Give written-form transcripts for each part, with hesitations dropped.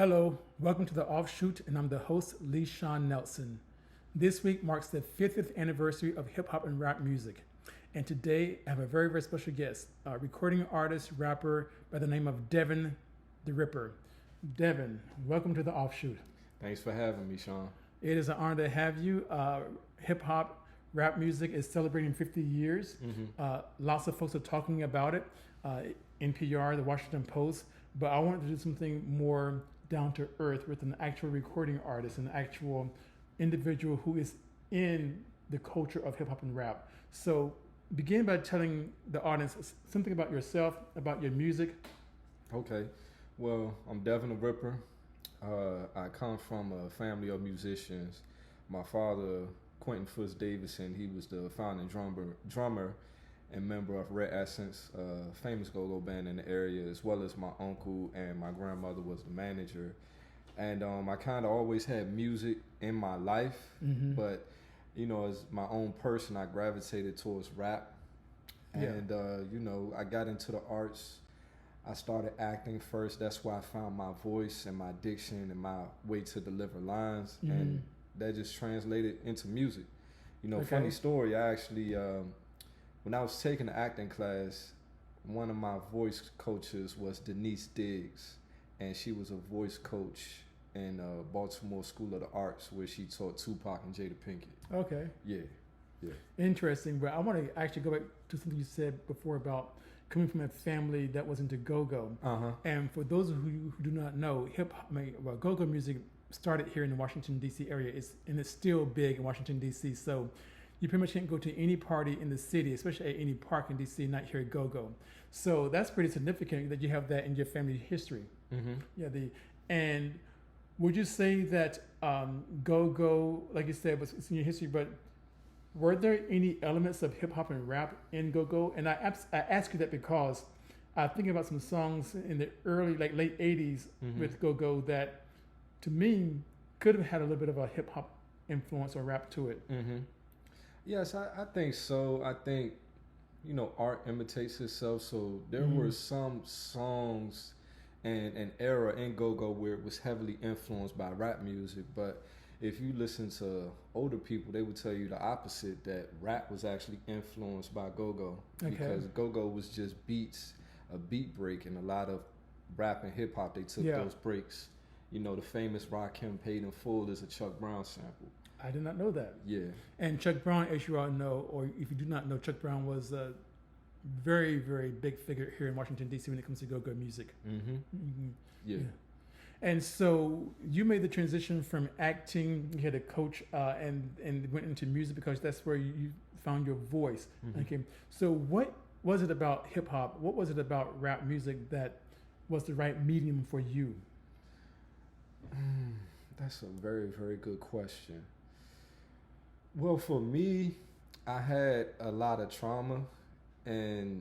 Hello, welcome to the Offshoot, and I'm the host, Lee Sean Nelson. This week marks the 50th anniversary of hip hop and rap music. And today I have a very, very special guest, a recording artist, rapper by the name of Devin The Ripper. Devin, welcome to the Offshoot. Thanks for having me, Sean. It is an honor to have you. Hip hop, rap music is celebrating 50 years. Lots of folks are talking about it. NPR, the Washington Post. But I wanted to do something more down to earth with an actual recording artist, an actual individual who is in the culture of hip hop and rap. So begin by telling the audience something about yourself, about your music. Okay. Well, I'm Devin The Ripper. I come from a family of musicians. My father, Quentin Foots Davidson, he was the founding drummer and member of Red Essence, a famous GoGo band in the area, as well as my uncle and my grandmother was the manager. And I kind of always had music in my life, but you know, as my own person, I gravitated towards rap. And you know, I got into the arts. I started acting first. That's where I found my voice and my diction and my way to deliver lines, and that just translated into music. You know, funny story. I actually, when I was taking the acting class, one of my voice coaches was Denise Diggs, and she was a voice coach in Baltimore School of the Arts, where she taught Tupac and Jada Pinkett. Okay. Yeah. Interesting. But I want to actually go back to something you said before about coming from a family that was into go-go. And for those who do not know, go-go music started here in the Washington, D.C. area, and it's still big in Washington, D.C. So you pretty much can't go to any party in the city, especially at any park in D.C., and not hear go-go. So that's pretty significant that you have that in your family history. And would you say that go-go, like you said, it's in your history, but were there any elements of hip-hop and rap in go-go? And I ask you that because I think about some songs in the early, like late 80s with go-go that, to me, could have had a little bit of a hip-hop influence or rap to it. Yes, I think so. I think, you know, art imitates itself. So there were some songs and an era in go-go where it was heavily influenced by rap music. But if you listen to older people, they would tell you the opposite, that rap was actually influenced by go-go. Because go-go was just beats, a beat break, and a lot of rap and hip-hop, they took those breaks. You know, the famous Rakim Paid in Full is a Chuck Brown sample. I did not know that. Yeah. And Chuck Brown, as you all know, or if you do not know, Chuck Brown was a very, very big figure here in Washington, D.C. when it comes to go-go music. Yeah. And so you made the transition from acting, you had a coach, and went into music because that's where you found your voice. Okay. So what was it about hip-hop, what was it about rap music that was the right medium for you? That's a very, very good question. Well, for me, I had a lot of trauma and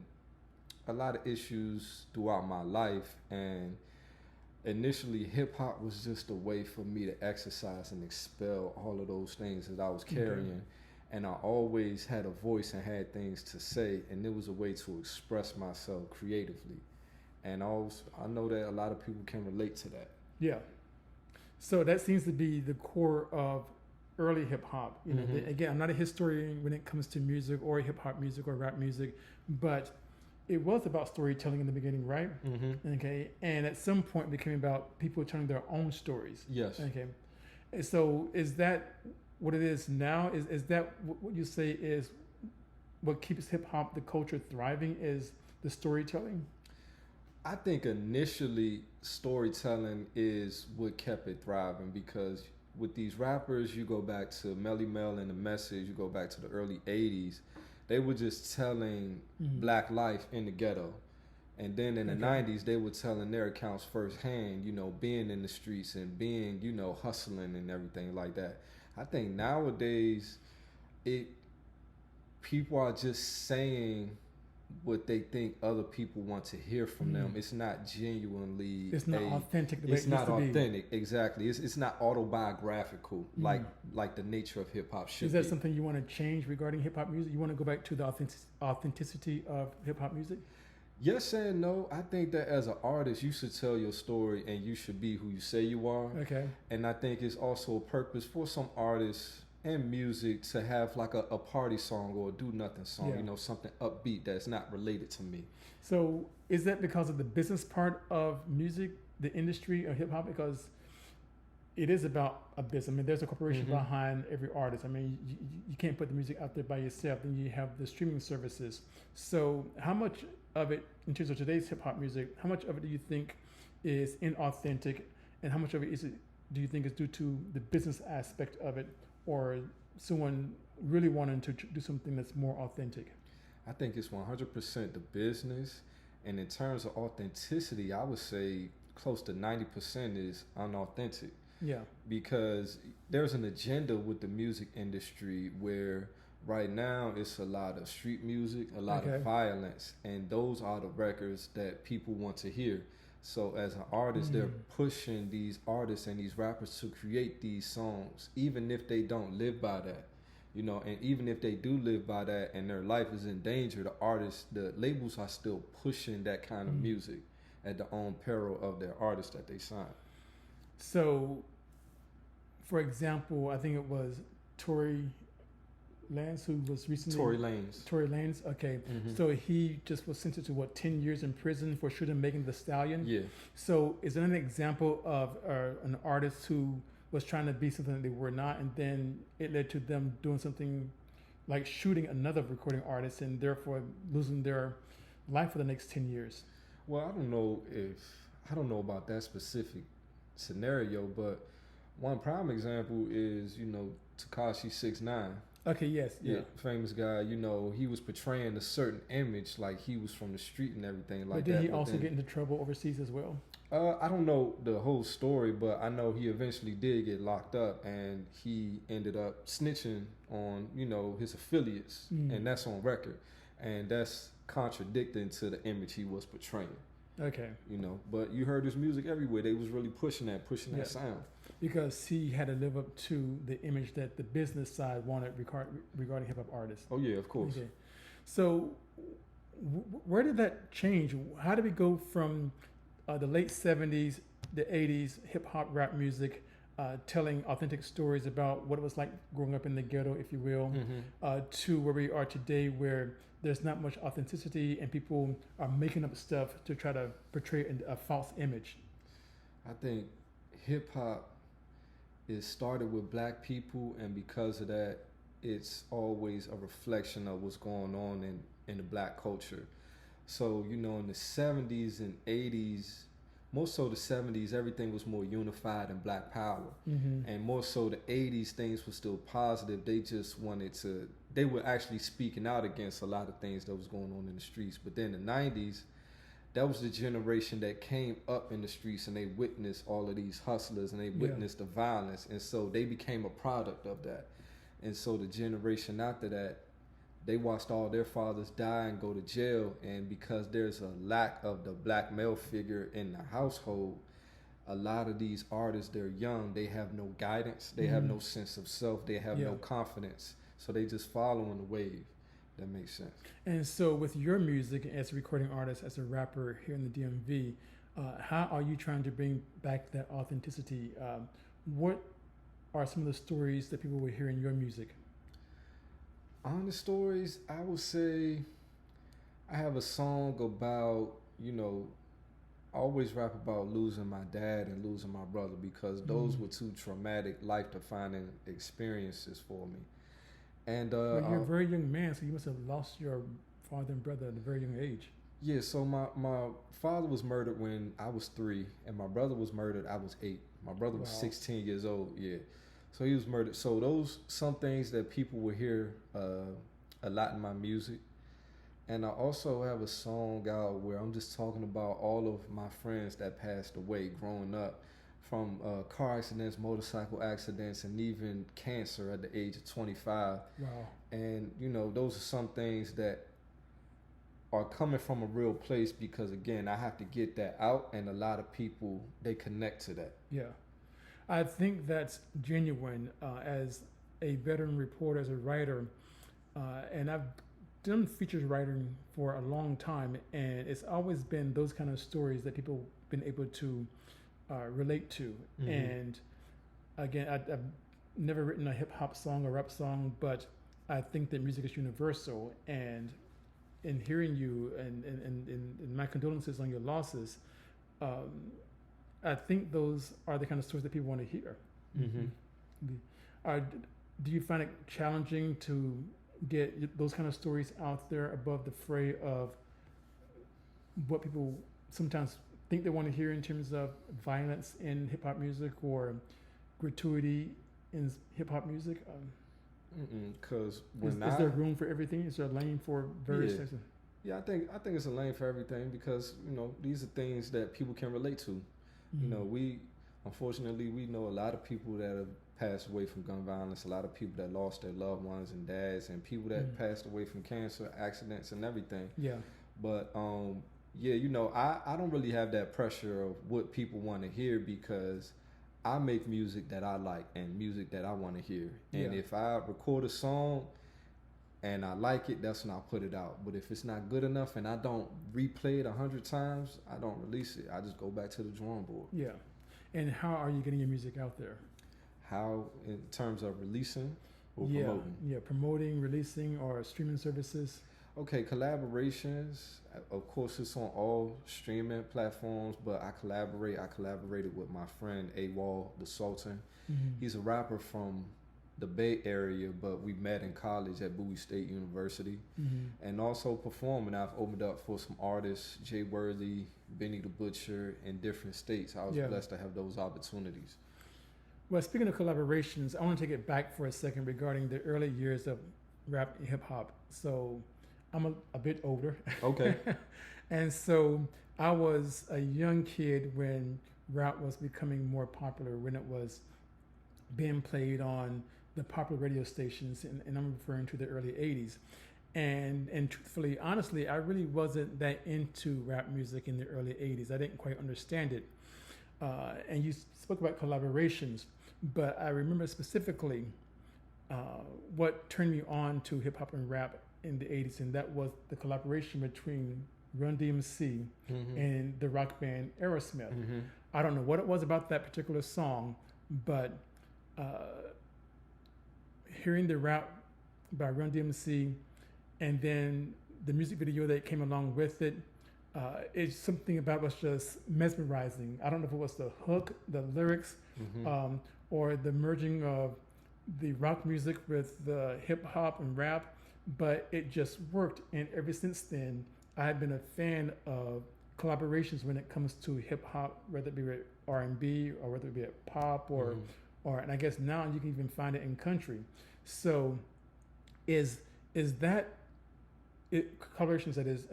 a lot of issues throughout my life. And initially, hip hop was just a way for me to exercise and expel all of those things that I was carrying. And I always had a voice and had things to say. And it was a way to express myself creatively. And I know that a lot of people can relate to that. Yeah. So that seems to be the core of early hip hop. You know, again, I'm not a historian when it comes to music or hip hop music or rap music, but it was about storytelling in the beginning, right? Okay, and at some point it became about people telling their own stories. Yes. Okay, and so is that what it is now? Is that what you say is what keeps hip hop, the culture thriving, is the storytelling? I think initially storytelling is what kept it thriving, because with these rappers, you go back to Melly Mel and The Message, you go back to the early 80s, they were just telling black life in the ghetto. And then in the 90s, they were telling their accounts firsthand, you know, being in the streets and being, you know, hustling and everything like that. I think nowadays, people are just saying what they think other people want to hear from them. It's not genuinely. It's not authentic. It's not authentic. Exactly. It's not autobiographical like the nature of hip hop should be. Is that something you want to change regarding hip hop music? You want to go back to the authenticity of hip hop music? Yes and no. I think that as an artist, you should tell your story and you should be who you say you are. Okay. And I think it's also a purpose for some artists and music to have like a party song or a do nothing song, you know, something upbeat that's not related to me. So is that because of the business part of music, the industry of hip hop? Because it is about a business. I mean, there's a corporation behind every artist. I mean, you can't put the music out there by yourself. Then you have the streaming services. So how much of it, in terms of today's hip hop music, how much of it do you think is inauthentic, and how much of it do you think is due to the business aspect of it, or someone really wanting to do something that's more authentic? I think it's 100% the business, and in terms of authenticity, I would say close to 90% is unauthentic. Yeah. Because there's an agenda with the music industry where right now it's a lot of street music, a lot of violence, and those are the records that people want to hear. So as an artist, they're pushing these artists and these rappers to create these songs, even if they don't live by that. You know, and even if they do live by that and their life is in danger, the labels are still pushing that kind of music at the own peril of their artists that they sign. So, for example, I think it was Tory Lanez who was recently... Tory Lanez, okay. So he just was sentenced to, 10 years in prison for shooting Megan Thee Stallion? Yeah. So is that an example of an artist who was trying to be something that they were not, and then it led to them doing something like shooting another recording artist and therefore losing their life for the next 10 years? Well, I don't know about that specific scenario, but one prime example is, you know, Tekashi 6ix9ine. Okay, yes, yeah. Famous guy. You know, he was portraying a certain image, like he was from the street and everything like that. But did he also get into trouble overseas as well? I don't know the whole story, but I know he eventually did get locked up, and he ended up snitching on, you know, his affiliates, and that's on record, and that's contradicting to the image he was portraying. Okay. You know, but you heard his music everywhere. They was really pushing that sound. Because he had to live up to the image that the business side wanted regarding hip hop artists. Oh yeah, of course. Okay. So where did that change? How did we go from the late 70s, the 80s, hip hop rap music, telling authentic stories about what it was like growing up in the ghetto, if you will, to where we are today, where there's not much authenticity and people are making up stuff to try to portray a false image? I think hip hop is started with black people, and because of that, it's always a reflection of what's going on in the black culture. So, you know, in the 70s and 80s, more so the 70s, everything was more unified and black power. And more so the 80s, things were still positive. They just they were actually speaking out against a lot of things that was going on in the streets. But then the 90s, that was the generation that came up in the streets, and they witnessed all of these hustlers, and they witnessed the violence. And so they became a product of that. And so the generation after that, they watched all their fathers die and go to jail. And because there's a lack of the black male figure in the household, a lot of these artists, they're young, they have no guidance, they have no sense of self, they have no confidence. So they just following the wave. That makes sense. And so with your music as a recording artist, as a rapper here in the DMV, how are you trying to bring back that authenticity? What are some of the stories that people will hear in your music? Honest stories, I would say I have a song about, you know, I always rap about losing my dad and losing my brother, because those were two traumatic, life-defining experiences for me. And well, you're a very young man, so you must have lost your father and brother at a very young age. Yeah, so my father was murdered when I was 3, and my brother was murdered I was 8. My brother was 16 years old, So he was murdered. So those some things that people will hear a lot in my music. And I also have a song out where I'm just talking about all of my friends that passed away growing up, from car accidents, motorcycle accidents, and even cancer at the age of 25. Wow. And, you know, those are some things that are coming from a real place, because, again, I have to get that out, and a lot of people, they connect to that. Yeah. I think that's genuine. As a veteran reporter, as a writer, and I've done features writing for a long time, and it's always been those kind of stories that people been able to relate to. Mm-hmm. And again, I've never written a hip hop song or rap song, but I think that music is universal. And in hearing you and my condolences on your losses, I think those are the kind of stories that people want to hear. Mm-hmm. Do you find it challenging to get those kind of stories out there above the fray of what people sometimes think they want to hear in terms of violence in hip hop music or gratuity in hip hop music? Because is there room for everything? Is there a lane for various things? Yeah, I think it's a lane for everything because these are things that people can relate to. Mm-hmm. We unfortunately we know a lot of people that have passed away from gun violence, a lot of people that lost their loved ones and dads, and people that passed away from cancer, accidents, and everything. Yeah. But I don't really have that pressure of what people want to hear because I make music that I like and music that I want to hear. And if I record a song and I like it, that's when I put it out. But if it's not good enough and I don't replay it 100 times, I don't release it. I just go back to the drawing board. Yeah. And how are you getting your music out there? How, in terms of releasing or promoting? Yeah, promoting, releasing, or streaming services. Okay, collaborations. Of course, it's on all streaming platforms, but I collaborated with my friend A-Wall, the Sultan. Mm-hmm. He's a rapper from the Bay Area, but we met in college at Bowie State University. Mm-hmm. And also performing. I've opened up for some artists, Jay Worthy, Benny the Butcher, in different states. I was blessed to have those opportunities. Well, speaking of collaborations, I want to take it back for a second regarding the early years of rap and hip hop. So I'm a bit older. Okay. And so I was a young kid when rap was becoming more popular, when it was being played on the popular radio stations, and I'm referring to the early 80s. And truthfully, honestly, I really wasn't that into rap music in the early 80s. I didn't quite understand it. And you spoke about collaborations, but I remember specifically what turned me on to hip hop and rap in the 80s, and that was the collaboration between Run DMC and the rock band Aerosmith. Mm-hmm. I don't know what it was about that particular song, but hearing the rap by Run DMC and then the music video that came along with it, it's something about was just mesmerizing. I don't know if it was the hook, the lyrics, or the merging of the rock music with the hip hop and rap, but it just worked. And ever since then, I've been a fan of collaborations when it comes to hip hop, whether it be with R&B or whether it be at pop or and I guess now you can even find it in country. So is that it, collaborations, that is,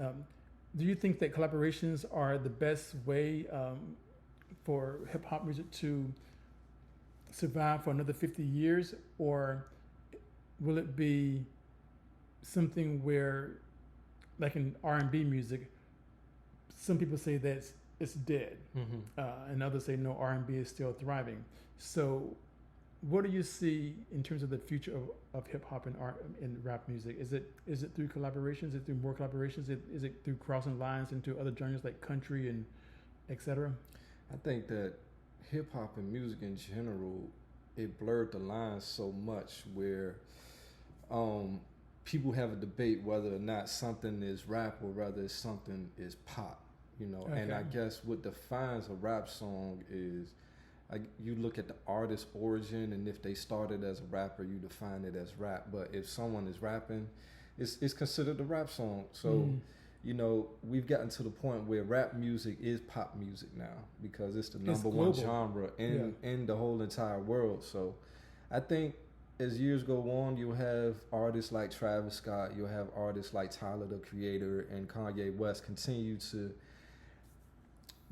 do you think that collaborations are the best way for hip hop music to survive for another 50 years, or will it be something where, like in R&B music, some people say that it's dead, and others say no, R&B is still thriving. So what do you see in terms of the future of hip hop and rap music? Is it through collaborations? Is it through more collaborations? Is it through crossing lines into other genres like country and et cetera? I think that hip hop and music in general, it blurred the lines so much where people have a debate whether or not something is rap or whether something is pop, Okay. And I guess what defines a rap song is you look at the artist's origin, and if they started as a rapper, you define it as rap. But if someone is rapping, it's considered a rap song. So, we've gotten to the point where rap music is pop music now because it's the number one genre in the whole entire world. So I think as years go on, you'll have artists like Travis Scott, you'll have artists like Tyler, the Creator, and Kanye West continue to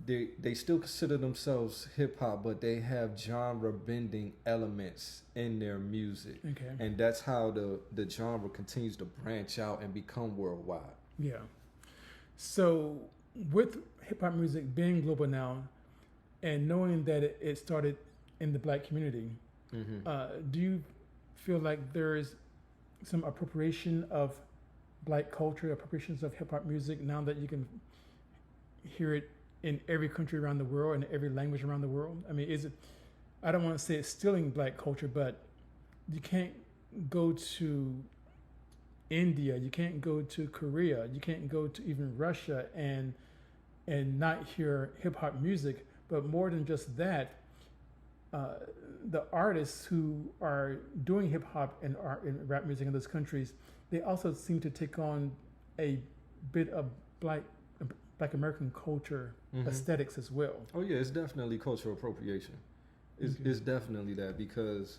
they still consider themselves hip hop, but they have genre bending elements in their music. Okay. And that's how the genre continues to branch out and become worldwide. Yeah. So with hip hop music being global now and knowing that it started in the Black community, do you feel like there is some appropriation of black culture, appropriations of hip hop music, now that you can hear it in every country around the world and every language around the world? I mean, is it, I don't want to say it's stealing black culture, but you can't go to India, you can't go to Korea, you can't go to even Russia and not hear hip hop music. But more than just that, the artists who are doing hip hop and art and rap music in those countries, they also seem to take on a bit of black American culture aesthetics as well. Oh yeah, it's definitely cultural appropriation. It's definitely that, because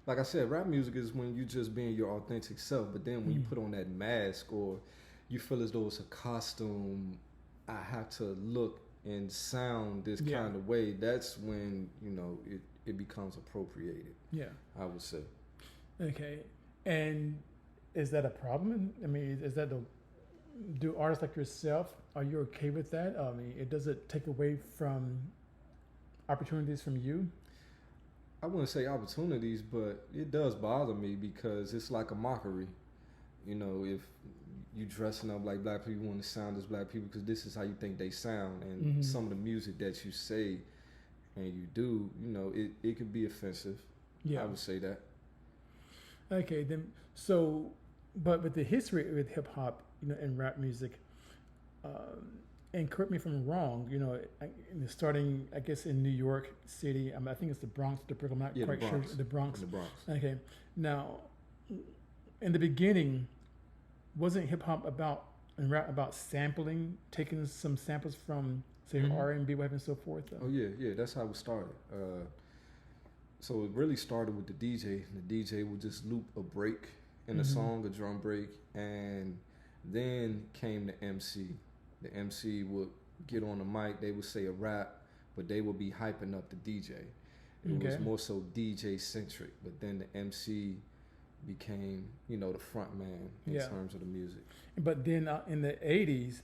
like I said, rap music is when you just being your authentic self, but then when you put on that mask, or you feel as though it's a costume, I have to look and sound this kind of way, that's when, you know, it becomes appropriated. Yeah, I would say. Okay. And is that a problem? I mean, is that do artists like yourself, are you okay with that? I mean, does it take away from opportunities from you? I wouldn't say opportunities, but it does bother me, because it's like a mockery. You know, if you dressing up like black people, you want to sound as black people because this is how you think they sound, and some of the music that you say and you do, you know, it could be offensive. Yeah, I would say that. Okay, then, so, but with the history with hip hop, you know, and rap music, and correct me if I'm wrong, you know, starting, I guess, in New York City, I think it's the Bronx, the Brooklyn, I'm not quite sure. The Bronx. Okay. Now, in the beginning, wasn't hip hop and rap about sampling, taking some samples from, say, R&B, whatever, and so forth? Oh yeah, that's how it started. So it really started with the DJ. The DJ would just loop a break in a song, a drum break, and then came the MC. The MC would get on the mic, they would say a rap, but they would be hyping up the DJ. It was more so DJ centric, but then the MC became, you know, the front man in terms of the music. But then in the 80s,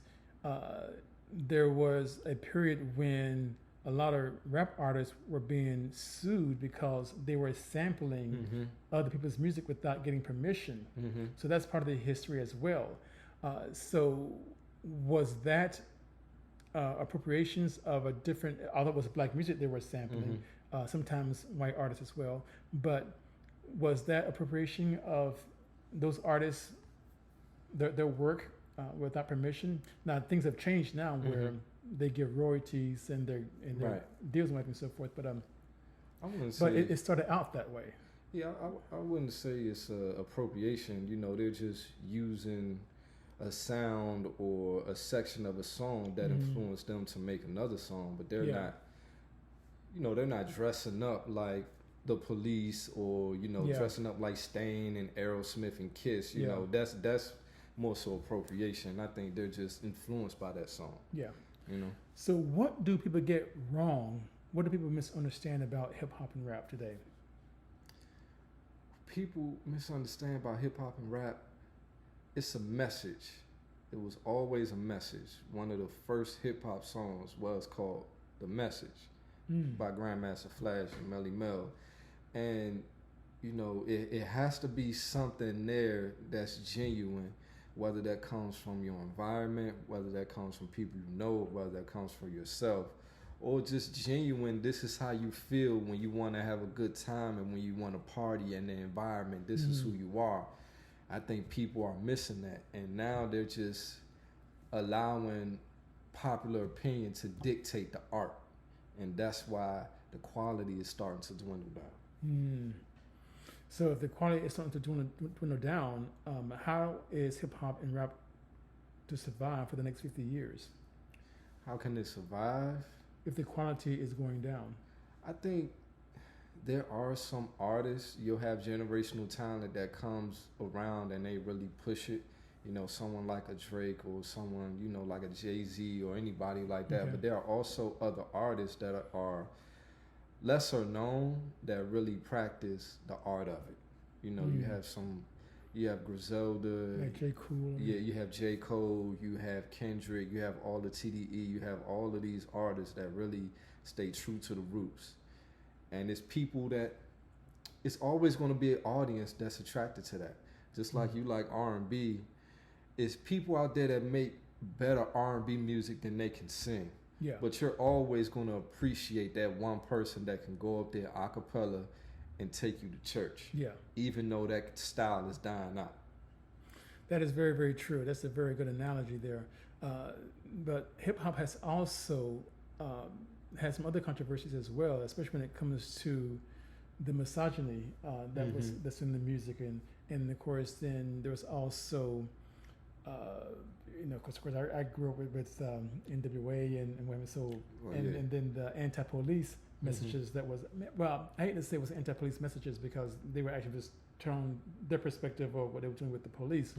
there was a period when a lot of rap artists were being sued because they were sampling other people's music without getting permission. So that's part of the history as well. So was that appropriations of a different, although it was black music they were sampling, sometimes white artists as well, but was that appropriation of those artists, their work without permission? Now things have changed now where they give royalties and their deals and so forth, but I wouldn't say, it started out that way. Yeah, I wouldn't say it's appropriation. You know, they're just using a sound or a section of a song that influenced them to make another song, but they're not, you know, they're not dressing up like the Police or, you know, dressing up like Stain and Aerosmith and Kiss. You know, that's more so appropriation. I think they're just influenced by that song. Yeah. You know. So what do people get wrong? What do people misunderstand about hip hop and rap today? People misunderstand about hip hop and rap. It's a message. It was always a message. One of the first hip hop songs was called "The Message" by Grandmaster Flash and Melly Mel, and you know it has to be something there that's genuine. Whether that comes from your environment, whether that comes from people you know, whether that comes from yourself, or just genuine. This is how you feel when you want to have a good time and when you want to party in the environment. This is who you are. I think people are missing that, and now they're just allowing popular opinion to dictate the art, and that's why the quality is starting to dwindle down. So if the quality is starting to dwindle down, how is hip hop and rap to survive for the next 50 years? How can it survive? If the quality is going down? I think there are some artists, you'll have generational talent that comes around and they really push it. You know, someone like a Drake or someone, you know, like a Jay-Z or anybody like that. But there are also other artists that are lesser known that really practice the art of it. You know, you have Griselda. Like J. Cole. Yeah, you have J. Cole, you have Kendrick, you have all the TDE, you have all of these artists that really stay true to the roots. And it's people that, it's always going to be an audience that's attracted to that. Just like you like R&B, it's people out there that make better R&B music than they can sing. Yeah. But you're always going to appreciate that one person that can go up there a cappella and take you to church. Yeah. Even though that style is dying out. That is very, very true. That's a very good analogy there. But hip hop has also had some other controversies as well, especially when it comes to the misogyny that's in the music, and of course, then there was also, of course, I grew up with NWA and women, so and then the anti-police messages that was, well, I hate to say it was anti-police messages because they were actually just telling their perspective of what they were doing with the police,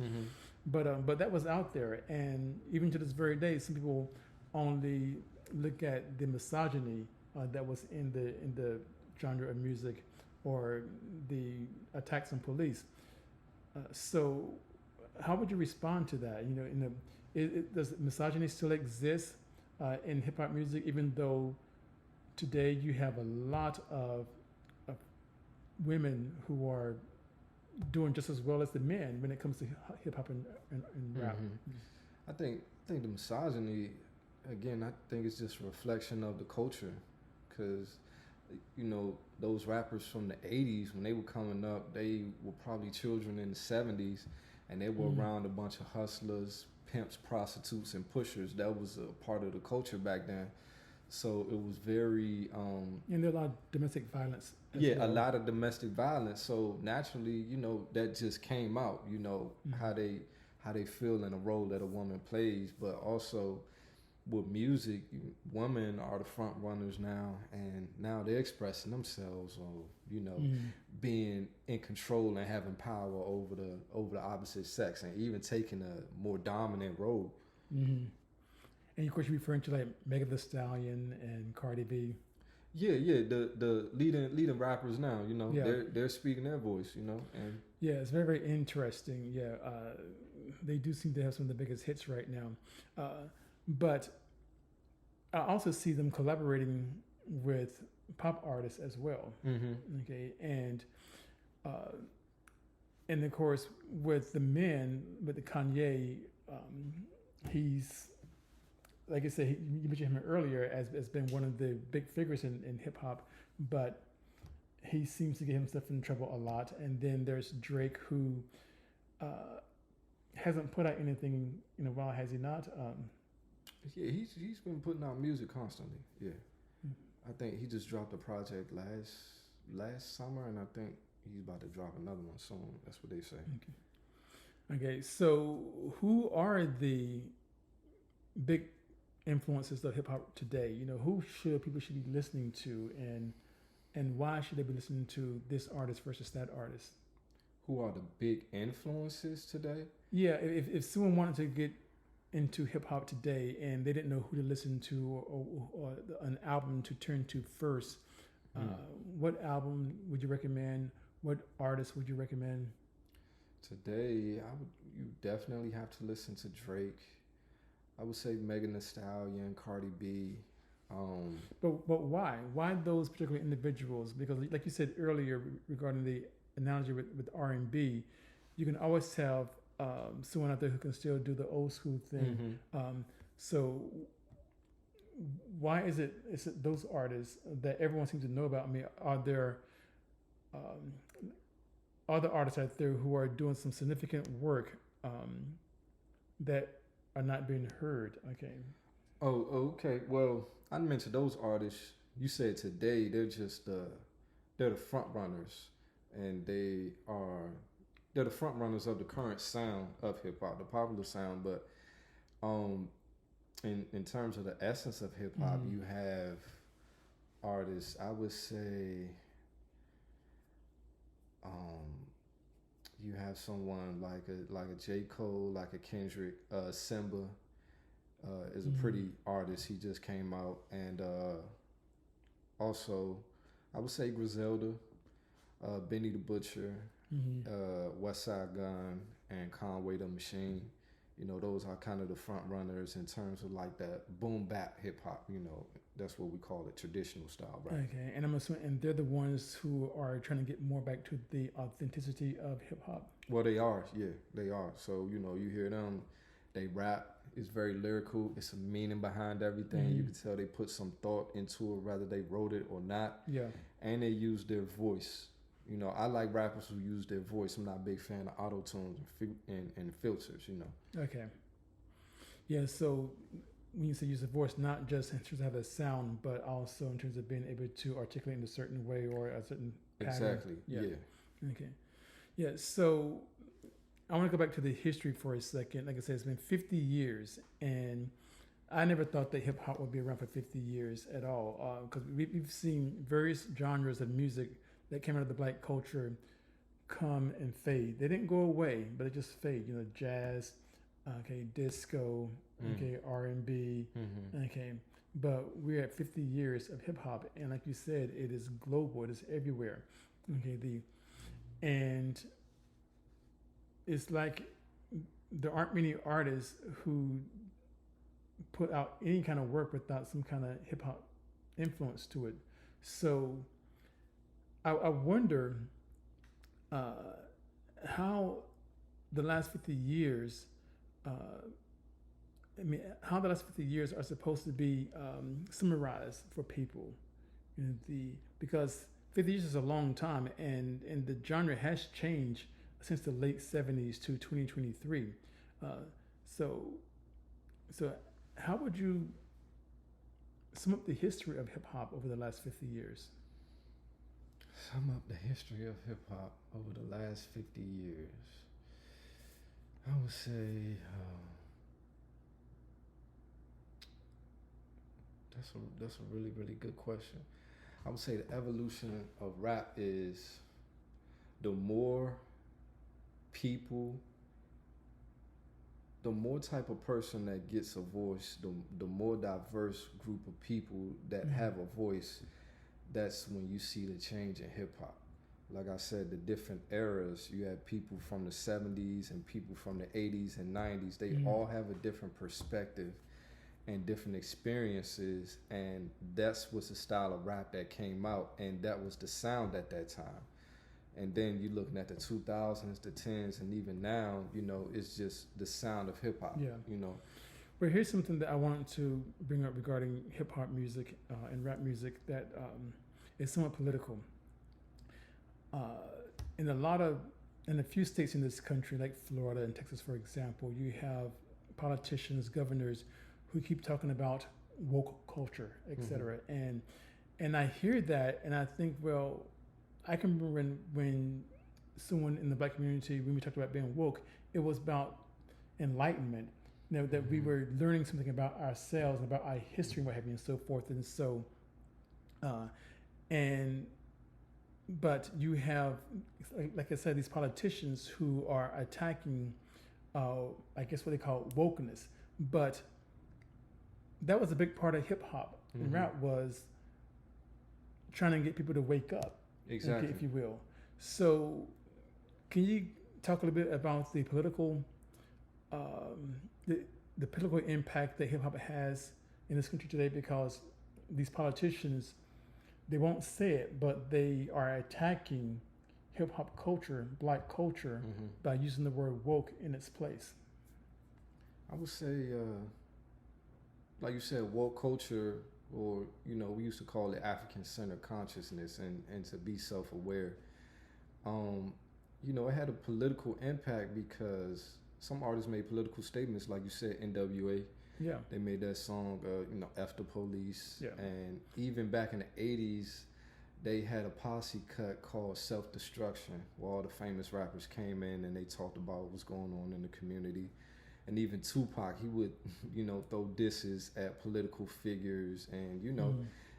but that was out there, and even to this very day, some people only look at the misogyny that was in the genre of music or the attacks on police. So how would you respond to that? Does misogyny still exist in hip hop music, even though today you have a lot of women who are doing just as well as the men when it comes to hip hop and rap? I think the misogyny, again, I think it's just a reflection of the culture, because those rappers from the 80s, when they were coming up, they were probably children in the 70s, and they were around a bunch of hustlers, pimps, prostitutes, and pushers. That was a part of the culture back then. So it was very and there are a lot of domestic violence as well. A lot of domestic violence. So naturally, that just came out, how they feel in a role that a woman plays. But also with music, women are the front runners now, and now they're expressing themselves on, being in control and having power over the opposite sex, and even taking a more dominant role. And of course, you're referring to like Megan Thee Stallion and Cardi B. Yeah, the leading rappers now, they're speaking their voice, and yeah, it's very, very interesting. Yeah, they do seem to have some of the biggest hits right now, but I also see them collaborating with pop artists as well. Okay, and of course with the men, with the Kanye, he's, like I said, you mentioned him earlier as being one of the big figures in hip hop, but he seems to get himself in trouble a lot. And then there's Drake, who hasn't put out anything in a while, has he not? Yeah, he's been putting out music constantly. Yeah, I think he just dropped a project last summer, and I think he's about to drop another one soon. That's what they say. Okay. So who are the big influences of hip hop today? Who people should be listening to, and why should they be listening to this artist versus that artist? Who are the big influences today? Yeah, if someone wanted to get into hip hop today and they didn't know who to listen to or an album to turn to first, what album would you recommend? What artist would you recommend? Today, you definitely have to listen to Drake. I would say Megan Thee Stallion, Cardi B. But why? Why those particular individuals? Because like you said earlier regarding the analogy with R&B, you can always have someone out there who can still do the old school thing. So why is it those artists that everyone seems to know about? I mean, are there other artists out there who are doing some significant work that are not being heard? Okay. Oh, okay. Well, I mentioned those artists. You said today they're just they're the front runners, and they're the front runners of the current sound of hip hop, the popular sound. But in terms of the essence of hip hop, you have artists. I would say you have someone like a J. Cole, like a Kendrick, Simba is a pretty artist. He just came out, and also I would say Griselda, Benny the Butcher, West Side Gun, and Conway the Machine. You know, those are kind of the front runners in terms of like that boom bap hip hop. You know, that's what we call it, traditional style, right? Okay, and I'm assuming, and they're the ones who are trying to get more back to the authenticity of hip hop. Well, they are, yeah, they are. So you know, you hear them, they rap. It's very lyrical. It's a meaning behind everything. Mm-hmm. You can tell they put some thought into it, whether they wrote it or not. Yeah. And they use their voice. You know, I like rappers who use their voice. I'm not a big fan of auto tunes and filters. You know. Okay. Yeah. So when you say use the voice, not just in terms of how the sound, but also in terms of being able to articulate in a certain way or a certain pattern. Exactly. Yeah. Okay. Yeah. So I want to go back to the history for a second. Like I said, it's been 50 years, and I never thought that hip hop would be around for 50 years at all, because we've seen various genres of music that came out of the black culture come and fade. They didn't go away, but they just fade. You know, jazz, okay, disco, okay, R&B, okay. But we're at 50 years of hip hop, and like you said, it is global. It is everywhere. Okay, and it's like there aren't many artists who put out any kind of work without some kind of hip hop influence to it. So I wonder how the last 50 years, how the last 50 years are supposed to be summarized for people. You know, because 50 years is a long time, and the genre has changed since the late 70s to 2023. So how would you sum up the history of hip hop over the last 50 years? Sum up the history of hip hop over the last 50 years. I would say that's a really, really good question. I would say the evolution of rap is the more people, the more type of person that gets a voice, the more diverse group of people that have a voice, that's when you see the change in hip hop. Like I said, the different eras, you had people from the 70s and people from the 80s and 90s. They all have a different perspective and different experiences, and that's what's the style of rap that came out, and that was the sound at that time. And then you're looking at the 2000s, the 10s, and even now, you know, it's just the sound of hip hop. Yeah. You know. Well, here's something that I wanted to bring up regarding hip hop music and rap music that is somewhat political. In a few states in this country, like Florida and Texas, for example, you have politicians, governors who keep talking about woke culture, et cetera. And I hear that, and I think, well, I can remember when someone in the black community, when we talked about being woke, it was about enlightenment. You know, that we were learning something about ourselves and about our history and what have you and so forth. And so, but you have, like I said, these politicians who are attacking, I guess what they call wokeness. But that was a big part of hip hop. And rap was trying to get people to wake up. Exactly. Okay, if you will. So can you talk a little bit about the political the political impact that hip hop has in this country today? Because these politicians, they won't say it, but they are attacking hip hop culture, black culture, by using the word woke in its place. I would say, like you said, woke culture, or, you know, we used to call it African-centered consciousness, and to be self-aware. You know, it had a political impact because some artists made political statements, like you said, NWA. Yeah. They made that song, you know, F the Police. Yeah. And even back in the 80s, they had a posse cut called Self-Destruction, where all the famous rappers came in and they talked about what was going on in the community. And even Tupac, he would, you know, throw disses at political figures. And, you know,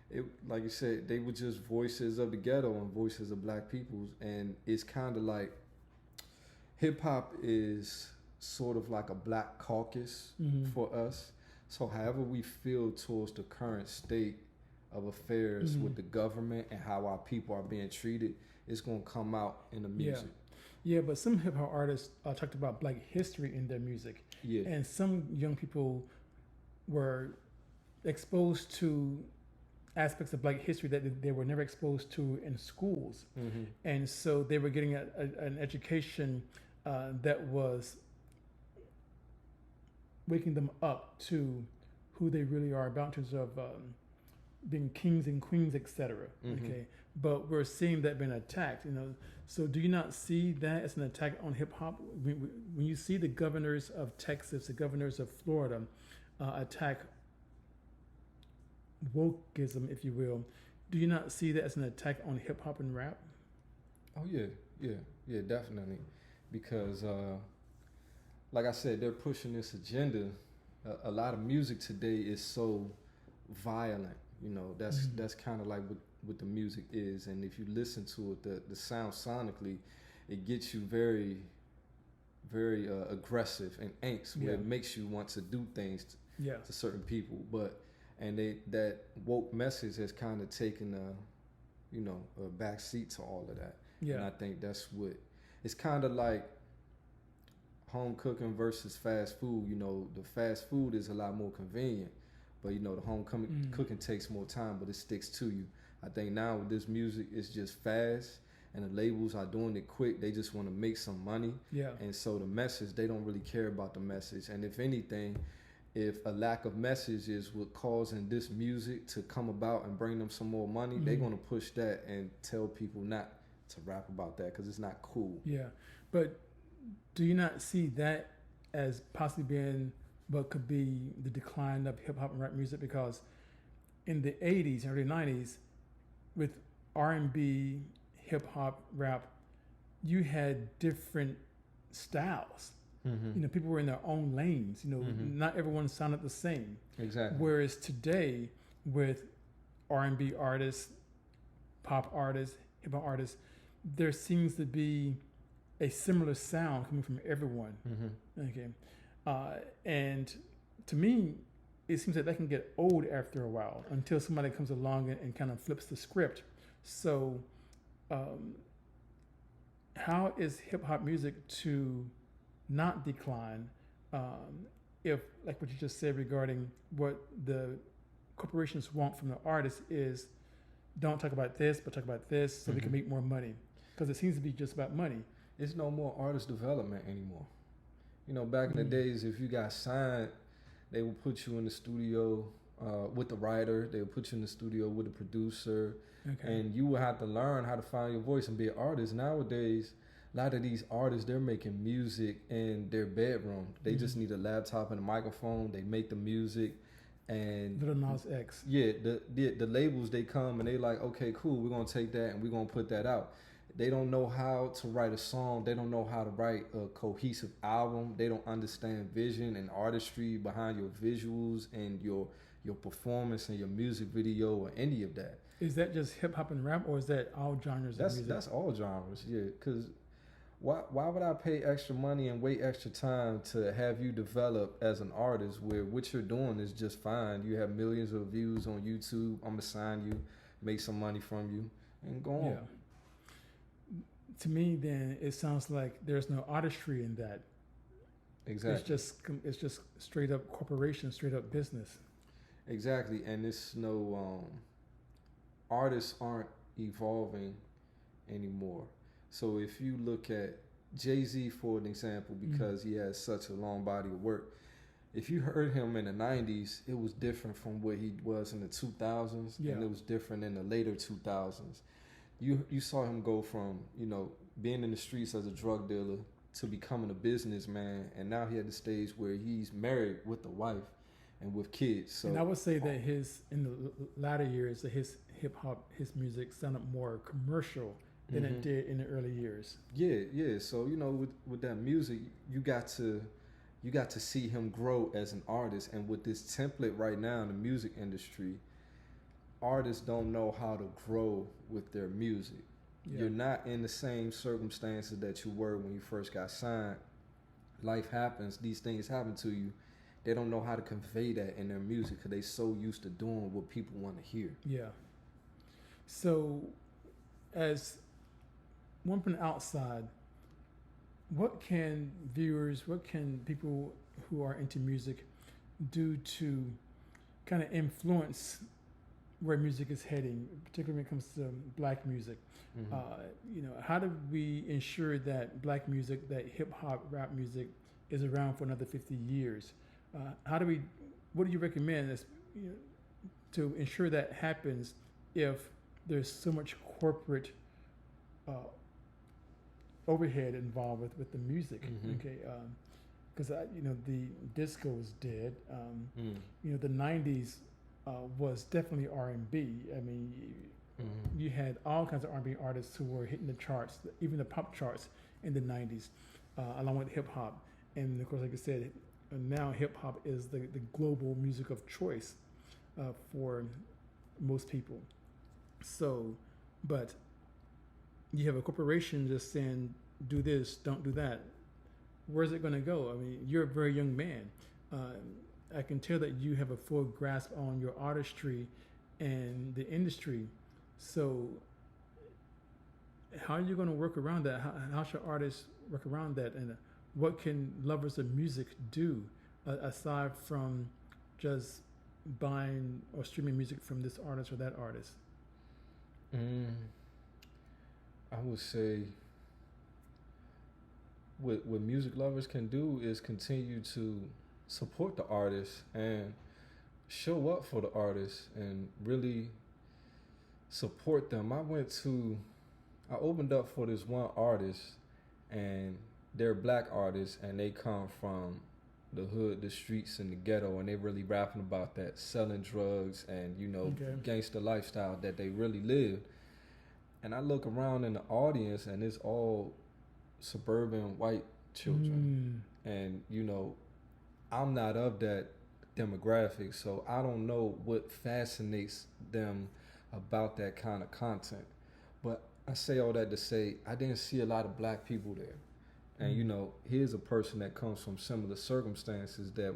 it, like you said, they were just voices of the ghetto and voices of black people. And it's kind of like hip-hop is sort of like a black caucus for us. So however we feel towards the current state of affairs with the government and how our people are being treated, it's going to come out in the music. Yeah, but some hip hop artists talked about Black history in their music, Yeah. and some young people were exposed to aspects of Black history that they were never exposed to in schools, and so they were getting an education that was waking them up to who they really are about in terms of being kings and queens, etc. Okay, but we're seeing that being attacked. So do you not see that as an attack on hip hop? When you see the governors of Texas, the governors of Florida attack wokeism, if you will, do you not see that as an attack on hip hop and rap? Oh yeah, definitely, because like I said, they're pushing this agenda. A lot of music today is so violent. That's kind of like what the music is, and if you listen to it, the sound sonically, it gets you very, very aggressive and angst, where it makes you want to do things to certain people. That woke message has kind of taken a back seat to all of that. Yeah. And I think that's what it's kind of like home cooking versus fast food. The fast food is a lot more convenient, but the home cooking takes more time, but it sticks to you. I think now with this music, it's just fast, and the labels are doing it quick. They just want to make some money. Yeah. And so the message, they don't really care about the message. And if anything, if a lack of message is what causing this music to come about and bring them some more money, they're going to push that and tell people not to rap about that because it's not cool. Yeah. But do you not see that as possibly being what could be the decline of hip hop and rap music? Because in the 80s and early 90s, with R&B, hip hop, rap, you had different styles. People were in their own lanes. Not everyone sounded the same. Exactly. Whereas today, with R&B artists, pop artists, hip hop artists, there seems to be a similar sound coming from everyone. Okay, and to me, it seems that can get old after a while until somebody comes along and kind of flips the script. So, how is hip hop music to not decline if, like what you just said regarding what the corporations want from the artists is, don't talk about this, but talk about this so we can make more money? Because it seems to be just about money. It's no more artist development anymore. Back in the days, if you got signed, they would put you in the studio with the writer. They would put you in the studio with the producer. Okay. And you would have to learn how to find your voice and be an artist. Nowadays, a lot of these artists, they're making music in their bedroom. They just need a laptop and a microphone. They make the music. And Little Nas X. Yeah, the labels, they come and they like, okay, cool, we're going to take that and we're going to put that out. They don't know how to write a song. They don't know how to write a cohesive album. They don't understand vision and artistry behind your visuals and your performance and your music video or any of that. Is that just hip hop and rap, or is that all genres of music? That's all genres, yeah. Because why would I pay extra money and wait extra time to have you develop as an artist where what you're doing is just fine? You have millions of views on YouTube. I'm gonna sign you, make some money from you, and go on. Yeah. To me, then it sounds like there's no artistry in that. Exactly. It's just straight up corporation, straight up business. Exactly, and it's no artists aren't evolving anymore. So if you look at Jay-Z for an example, because he has such a long body of work, if you heard him in the 90s, it was different from what he was in the 2000s, and it was different in the later 2000s. You saw him go from, being in the streets as a drug dealer to becoming a businessman, and now he at the stage where he's married with a wife and with kids. So, and I would say that in the latter years, that his hip hop, his music sounded more commercial than it did in the early years. Yeah. So with that music, you got to see him grow as an artist, and with this template right now in the music industry, artists don't know how to grow with their music. Yeah. You're not in the same circumstances that you were when you first got signed. Life happens. These things happen to you. They don't know how to convey that in their music because they're so used to doing what people want to hear. Yeah. So, as one from the outside, what can viewers, what can people who are into music do to kind of influence where music is heading, particularly when it comes to black music? How do we ensure that black music, that hip hop, rap music, is around for another 50 years? What do you recommend to ensure that happens if there's so much corporate overhead involved with the music? Okay, because the disco is dead. The '90s was definitely R&B. I mean, you had all kinds of R&B artists who were hitting the charts, even the pop charts in the '90s, along with hip hop. And of course, like I said, now hip hop is the global music of choice for most people. So, but you have a corporation just saying, do this, don't do that. Where's it going to go? I mean, you're a very young man. I can tell that you have a full grasp on your artistry and the industry. So how are you going to work around that? How should artists work around that? And what can lovers of music do aside from just buying or streaming music from this artist or that artist? I would say what music lovers can do is continue to support the artists and show up for the artists and really support them. I opened up for this one artist, and they're black artists, and they come from the hood, the streets, and the ghetto, and they really rapping about that, selling drugs and, gangster lifestyle that they really lived. And I look around in the audience, and it's all suburban white children. And, I'm not of that demographic, so I don't know what fascinates them about that kind of content. But I say all that to say, I didn't see a lot of black people there. And, here's a person that comes from similar circumstances that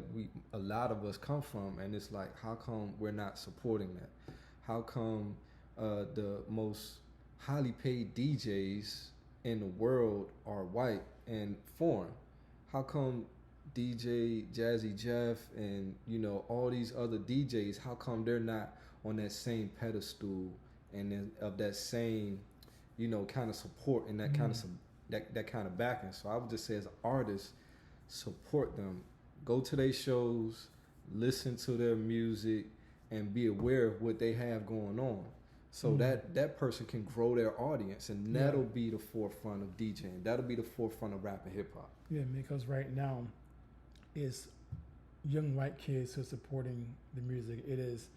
a lot of us come from, and it's like, how come we're not supporting that? How come the most highly paid DJs in the world are white and foreign? How come DJ Jazzy Jeff and all these other DJs, how come they're not on that same pedestal and of that same kind of support and that kind of that kind of backing? So I would just say, as an artist, support them, go to their shows, listen to their music, and be aware of what they have going on. So that person can grow their audience, and that'll be the forefront of DJing. That'll be the forefront of rap and hip hop. Yeah, because right now, it's young white kids who are supporting the music. It is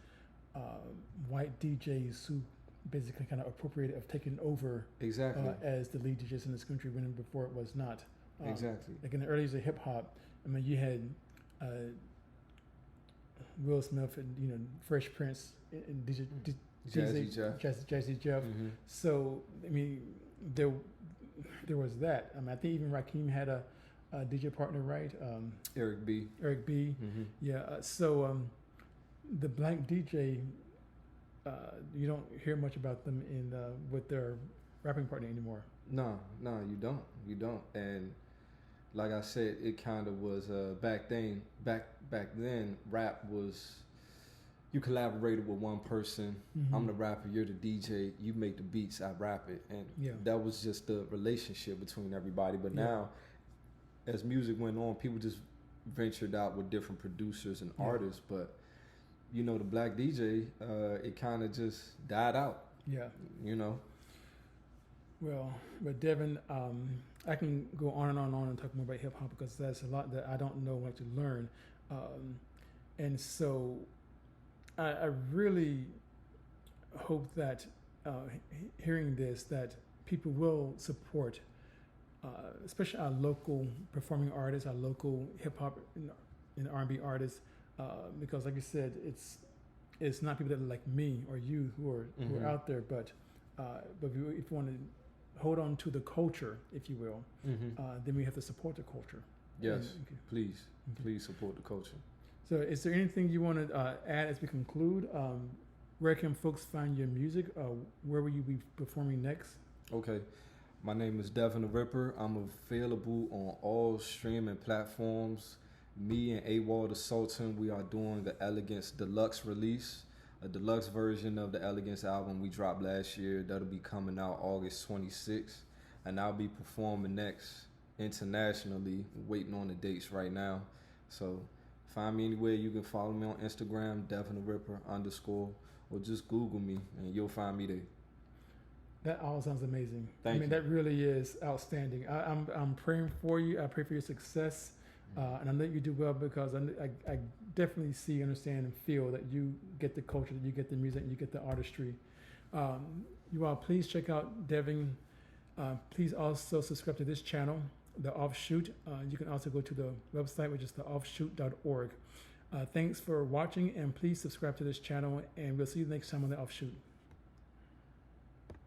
white DJs who basically kind of appropriated, of taking over as the lead DJs in this country, when before it was not. Exactly. Like in the early days of hip hop, I mean, you had Will Smith and Fresh Prince and Jazzy Jeff. So I mean, there was that. I mean, I think even Rakim had a DJ partner, right? Eric B. Yeah. So the black DJ, you don't hear much about them with their rapping partner anymore. No, you don't. And like I said, it kind of was back then. Rap was, you collaborated with one person. I'm the rapper, you're the DJ. You make the beats, I rap it, and that was just the relationship between everybody. But now, as music went on, people just ventured out with different producers and artists. But the black DJ, it kind of just died out. Yeah. Well, but Devin, I can go on and talk more about hip hop, because that's a lot that I don't know what to learn. And so I really hope that hearing this, that people will support, especially our local performing artists, our local hip hop and R&B artists, because like you said, it's not people that are like me or you who are out there, but if you want to hold on to the culture, if you will, then we have to support the culture. Yes, please support the culture. So is there anything you want to add as we conclude? Where can folks find your music? Where will you be performing next? Okay. My name is Devin The Ripper. I'm available on all streaming platforms. Me and AWOL the Sultan, we are doing the Elegance Deluxe release, a deluxe version of the Elegance album we dropped last year. That'll be coming out August 26th. And I'll be performing next internationally, waiting on the dates right now. So find me anywhere. You can follow me on Instagram, Devin The Ripper _, or just Google me and you'll find me there. That all sounds amazing. Thank you. That really is outstanding. I'm praying for you. I pray for your success, and I know you do well because I definitely see, understand, and feel that you get the culture, that you get the music, and you get the artistry. You all, please check out Devin. Please also subscribe to this channel, the Offshoot. You can also go to the website, which is the offshoot.org. Thanks for watching, and please subscribe to this channel, and we'll see you next time on the Offshoot.